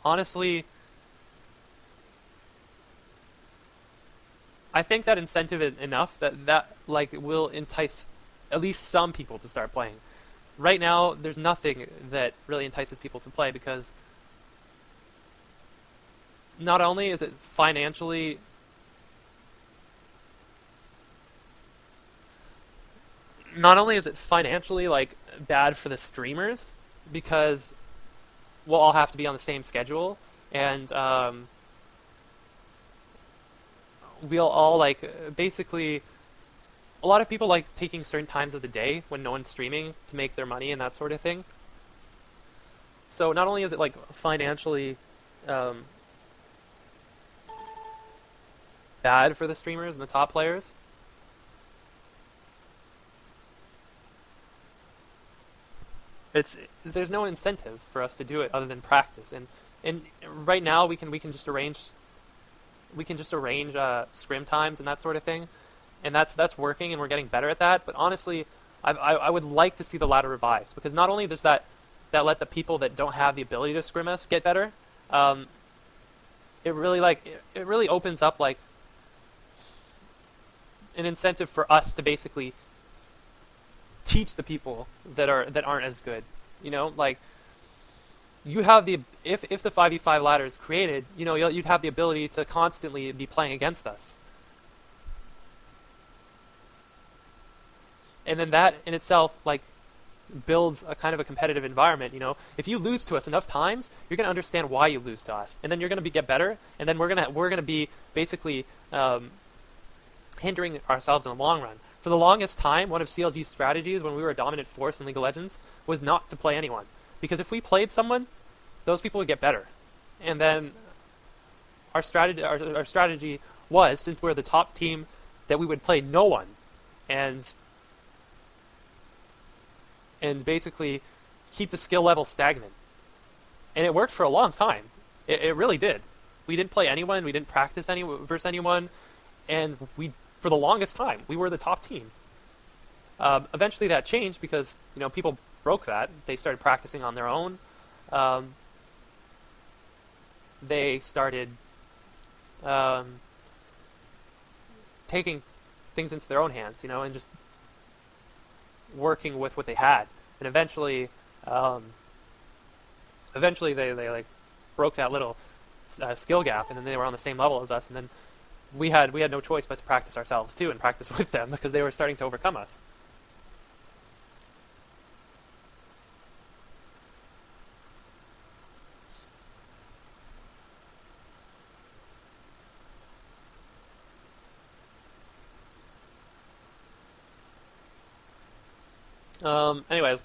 honestly, I think that incentive is enough that like will entice at least some people to start playing. Right now, there's nothing that really entices people to play because not only is it financially like bad for the streamers because we'll all have to be on the same schedule and we'll all like basically a lot of people like taking certain times of the day when no one's streaming to make their money and that sort of thing. So not only is it like financially um, bad for the streamers and the top players, it's there's no incentive for us to do it other than practice. And right now we can just arrange scrim times and that sort of thing, and that's working and we're getting better at that. But honestly, I would like to see the ladder revised because not only does that let the people that don't have the ability to scrim us get better, um, it really opens up like an incentive for us to basically teach the people that aren't as good. You know, like you have the if the 5v5 ladder is created, you know, you'd have the ability to constantly be playing against us. And then that in itself like builds a kind of a competitive environment. You know, if you lose to us enough times, you're going to understand why you lose to us, and then you're going to get better, and then we're going to be basically hindering ourselves in the long run. For the longest time, one of CLG's strategies when we were a dominant force in League of Legends was not to play anyone, because if we played someone, those people would get better, and then our strategy was, since we're the top team, that we would play no one, and basically keep the skill level stagnant. And it worked for a long time. It really did. We didn't play anyone. We didn't practice versus anyone. And for the longest time, we were the top team. Eventually that changed because, you know, people broke that. They started practicing on their own. They started taking things into their own hands, you know, and just working with what they had, and eventually they like broke that little skill gap, and then they were on the same level as us, and then we had no choice but to practice ourselves too and practice with them because they were starting to overcome us. Anyways,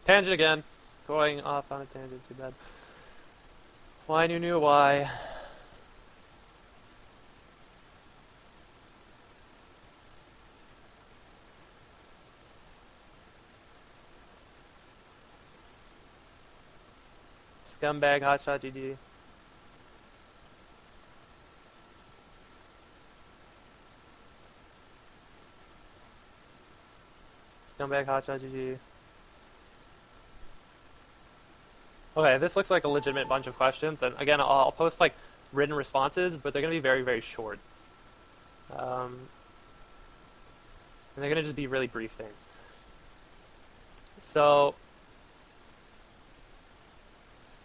tangent again, going off on a tangent. Too bad. Why new why? Scumbag HotshotGG. Scumbag HotshotGG. Okay, this looks like a legitimate bunch of questions, and again, I'll post like written responses, but they're going to be very, very short. And they're going to just be really brief things. So,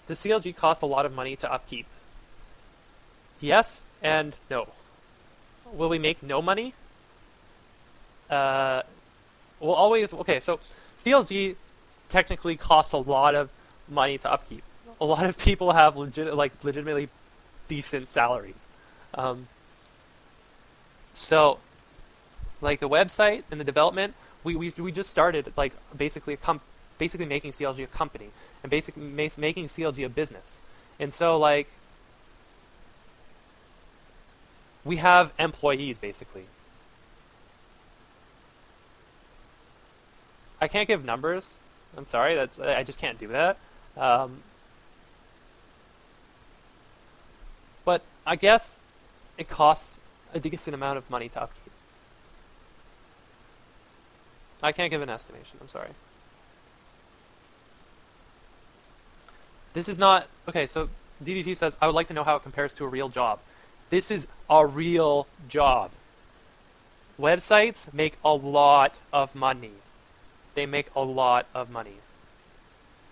does CLG cost a lot of money to upkeep? Yes and no. Will we make no money? We'll always... Okay, so CLG technically costs a lot of money to upkeep. A lot of people have legitimately decent salaries. So, like the website and the development, we just started like basically making CLG a company and basically making CLG a business. And so like we have employees basically. I can't give numbers. I'm sorry, I just can't do that. But I guess it costs a decent amount of money to upkeep. I can't give an estimation, I'm sorry. This is not... Okay, so DDT says, I would like to know how it compares to a real job. This is a real job. Websites make a lot of money. They make a lot of money.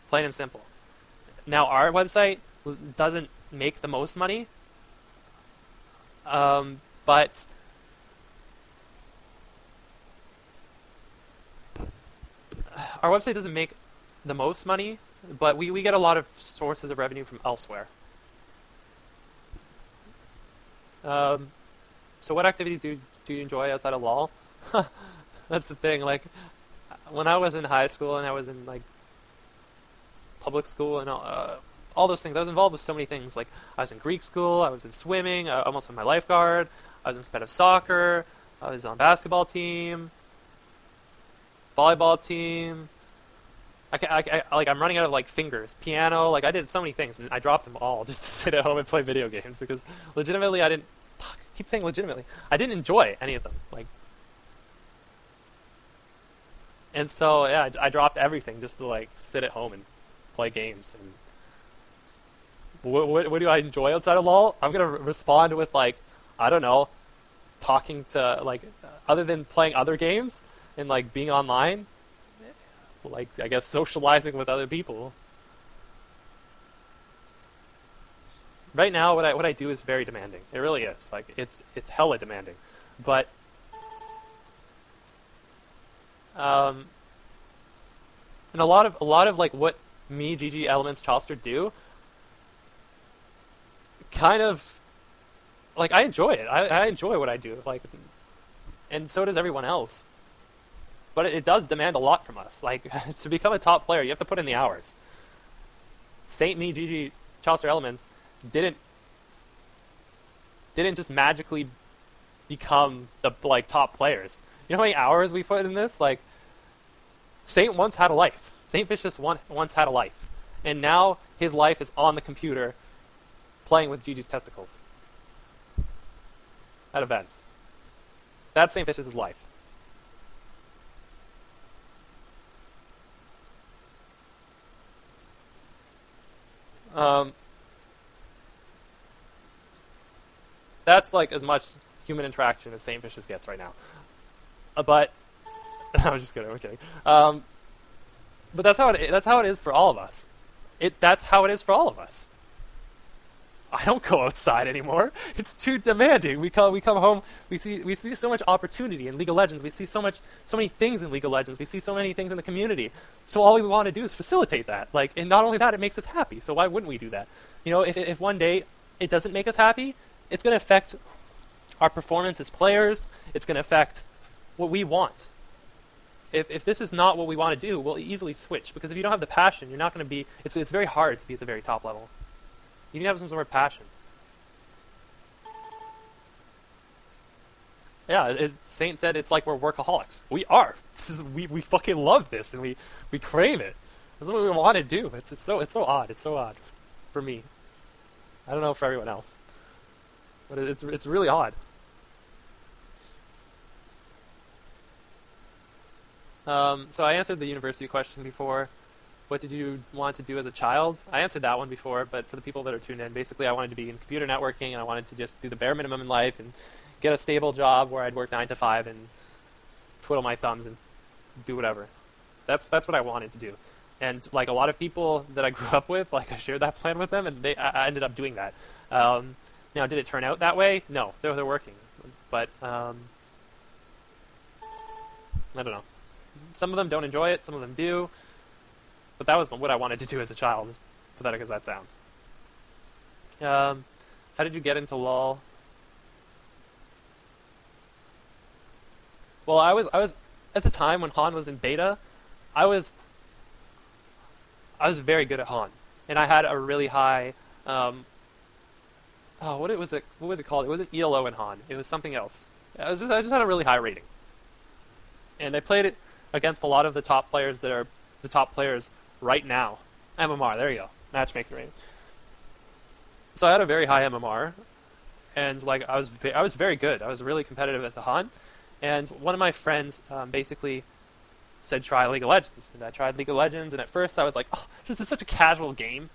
Plain and simple. Now, our website doesn't make the most money, but our website doesn't make the most money, but we get a lot of sources of revenue from elsewhere. So what activities do you enjoy outside of LOL? That's the thing. Like, when I was in high school and I was in like public school and all those things, I was involved with so many things. Like, I was in Greek school, I was in swimming, I almost had my lifeguard, I was in competitive soccer, I was on basketball team, volleyball team. I'm running out of like fingers. Piano, like I did so many things and I dropped them all just to sit at home and play video games because legitimately I keep saying legitimately, I didn't enjoy any of them. Like, and so yeah, I dropped everything just to like sit at home and play games. And what do I enjoy outside of LOL? I'm gonna respond with like, I don't know, talking to like other than playing other games and like being online. Like, I guess socializing with other people. Right now, what I do is very demanding. It really is. Like, it's hella demanding. But and a lot of like what me, GG, Elements, Chalster do, kind of like I enjoy it. I enjoy what I do. Like, and so does everyone else. But it does demand a lot from us. Like, to become a top player, you have to put in the hours. Saint, me, GG, Chalster, Elements didn't just magically become the like top players. You know how many hours we put in this? Like, Saint once had a life. Saint Vicious once had a life, and now his life is on the computer, playing with GG's testicles at events. That's Saint Vicious' life. That's like as much human interaction as Saint Vicious gets right now. But I'm just kidding. I'm kidding. But that's how it is for all of us. That's how it is for all of us. I don't go outside anymore. It's too demanding. We come home. We see so much opportunity in League of Legends. We see so many things in League of Legends. We see so many things in the community. So all we want to do is facilitate that. Like, and not only that, it makes us happy. So why wouldn't we do that? You know, if one day it doesn't make us happy, it's going to affect our performance as players. It's going to affect what we want. If this is not what we want to do, we'll easily switch. Because if you don't have the passion, you're not going to be. It's very hard to be at the very top level. You need to have some sort of passion. Yeah, Saint said it's like we're workaholics. We are. We fucking love this, and we crave it. This is what we want to do. It's so odd. It's so odd for me. I don't know for everyone else, but it's really odd. So I answered the university question before. What did you want to do as a child? I answered that one before, but for the people that are tuned in, basically I wanted to be in computer networking, and I wanted to just do the bare minimum in life and get a stable job where I'd work 9 to 5 and twiddle my thumbs and do whatever. That's what I wanted to do. And like a lot of people that I grew up with, like I shared that plan with them, and I ended up doing that. Now, did it turn out that way? No, they're working, but I don't know. Some of them don't enjoy it, some of them do. But that was what I wanted to do as a child, as pathetic as that sounds. How did you get into LoL? Well, I was at the time when Han was in beta, I was very good at Han, and I had a really high. What was it called? It wasn't ELO in Han. It was something else. I just had a really high rating, and I played it against a lot of the top players that are the top players right now. MMR, there you go. Matchmaking rating. So I had a very high MMR, and like I was very good. I was really competitive at the Han, and one of my friends basically said try League of Legends, and I tried League of Legends, and at first I was like, oh, this is such a casual game.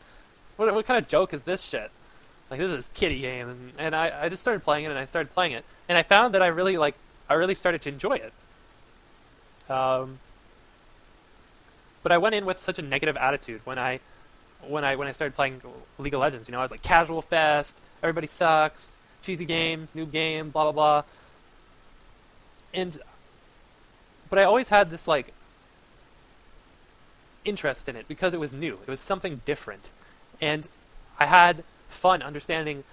what kind of joke is this shit? Like, this is kiddie game, and I just started playing it, and I started playing it, and I found that I really started to enjoy it. Um, but I went in with such a negative attitude when I started playing League of Legends. You know, I was like, casual fest, everybody sucks, cheesy game, noob game, blah blah blah. And but I always had this like interest in it because it was new. It was something different, and I had fun understanding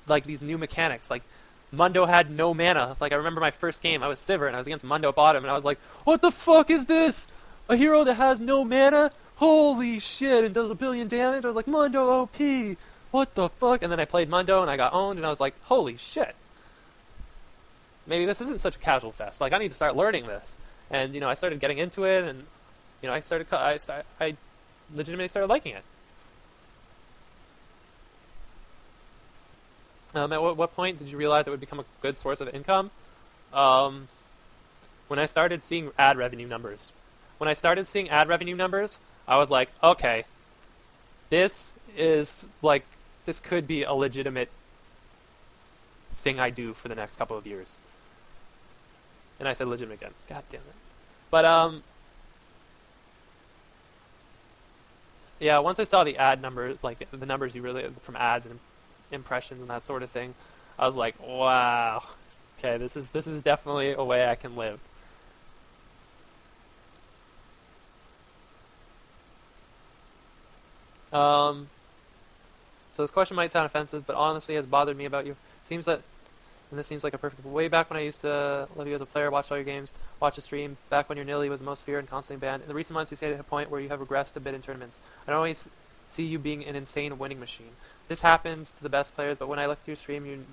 like these new mechanics. Like Mundo had no mana. Like I remember my first game, I was Sivir and I was against Mundo bottom, and I was like, "What the fuck is this? A hero that has no mana? Holy shit!" And does a billion damage. I was like, "Mundo OP. What the fuck?" And then I played Mundo and I got owned, and I was like, "Holy shit! Maybe this isn't such a casual fest. Like I need to start learning this." And I started getting into it, and I legitimately started liking it. At what point did you realize it would become a good source of income? Um, when I started seeing ad revenue numbers. When I started seeing ad revenue numbers, I was like, okay, this could be a legitimate thing I do for the next couple of years. And I said legitimate again. God damn it. But yeah, once I saw the ad numbers, like the numbers you really from ads and impressions and that sort of thing, I was like, wow, okay, this is definitely a way I can live. So this question might sound offensive, but honestly has bothered me about you. Seems that, and this seems like a perfect way back when I used to love you as a player, watch all your games, watch a stream, back when your Nilly was the most feared and constantly banned. In the recent months, you stayed at a point where you have regressed a bit in tournaments. I don't always see you being an insane winning machine. This happens to the best players, but when I look at your stream,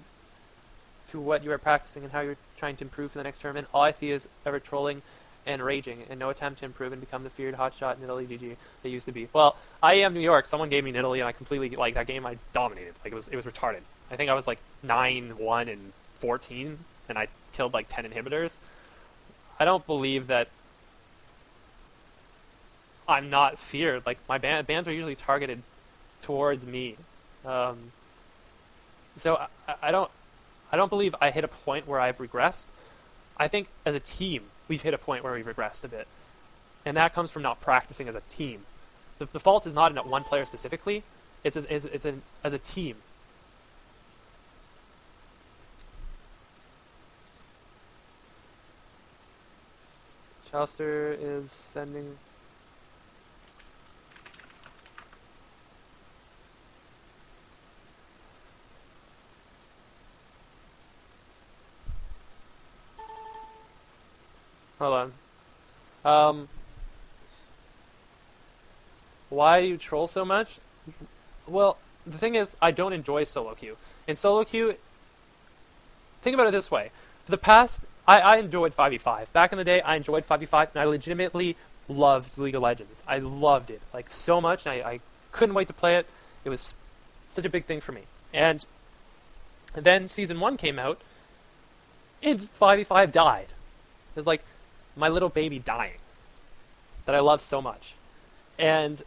to what you are practicing and how you're trying to improve for the next tournament, all I see is ever trolling and raging, and no attempt to improve and become the feared hotshot Nidalee GG they used to be. Well, I am New York. Someone gave me Nidalee, and I completely like that game. I dominated. Like it was retarded. I think I was like 9-1 and 14, and I killed like 10 inhibitors. I don't believe that I'm not feared. Like my bans are usually targeted towards me. So I don't believe I hit a point where I've regressed. I think as a team we've hit a point where we've regressed a bit, and that comes from not practicing as a team. The fault is not in one player specifically; it's as a team. Chauster is sending. Hold on. Why do you troll so much? Well, the thing is, I don't enjoy solo queue. In solo queue, think about it this way. For the past, I enjoyed 5v5. Back in the day, I enjoyed 5v5, and I legitimately loved League of Legends. I loved it, like, so much, and I couldn't wait to play it. It was such a big thing for me. And then Season 1 came out, and 5v5 died. It was like my little baby dying that I loved so much. And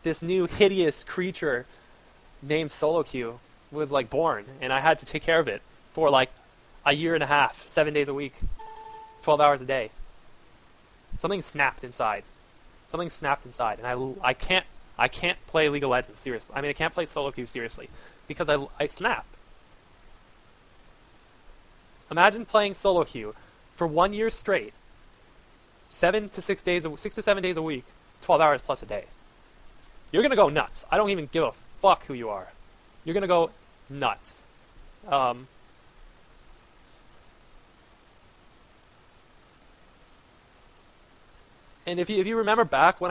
this new hideous creature named Solo Queue was like born, and I had to take care of it for like a year and a half, 7 days a week, 12 hours a day. Something snapped inside. Something snapped inside, and I can't play League of Legends seriously. I mean, I can't play Solo Queue seriously because I snap. Imagine playing Solo Queue for 1 year straight, 6 to 7 days a week, 12 hours plus a day. You're gonna go nuts. I don't even give a fuck who you are. You're gonna go nuts. And if you remember back when